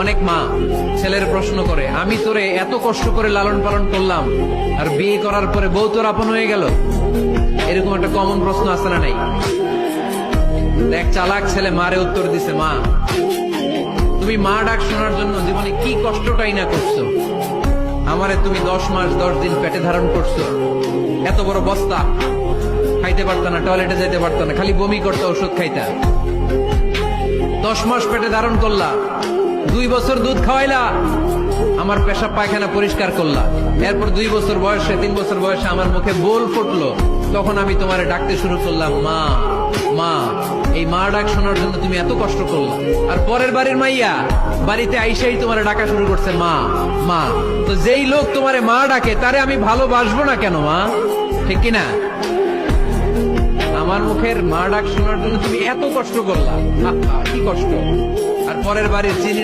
অনেক মা ছেলের প্রশ্ন করে, আমি তোরে এত কষ্ট করে লালন পালন করলাম, আর বিয়ে করার পরে বউ তোর আপন হয়ে গেল। এরকম একটা কমন প্রশ্ন আছে না নাই? এক চালাক ছেলে মারে উত্তর দিছে, মা তুমি মা ডাক শোনার জন্য জীবনে কি কষ্টটাই না করছো। আমারে তুমি 10 মাস 10 দিন পেটে ধারণ করছো, এত বড় বস্তা, খাইতে পারত না, টয়লেটে যেতে পারত না, খালি বমি করতে, ওষুধ খাইতা। 10 মাস পেটে ধারণ করলা, 2 বছর দুধ খাওয়াইলা, আমার পেশাব পায়খানা পরিষ্কার করলা। এরপর 2 বছর বয়সে 3 বছর বয়সে আমার মুখে বোল ফুটলো, তখন আমি তোমারে ডাকতে শুরু করলাম, মা মা। এই মা ডাক শোনার জন্য তুমি এত কষ্ট করলা, আর পরের বাড়ির মাইয়া বাড়িতে আইসাই তোমারে ডাকা শুরু করছে মা মা। তো যেই লোক তোমারে মা ডাকে তারে আমি ভালোবাসবো না কেন মা? ঠিক কিনা? আমার মুখের মা ডাক শোনার জন্য তুমি এত কষ্ট করলা, কি কষ্ট। আর পরের বাড়ির চিনি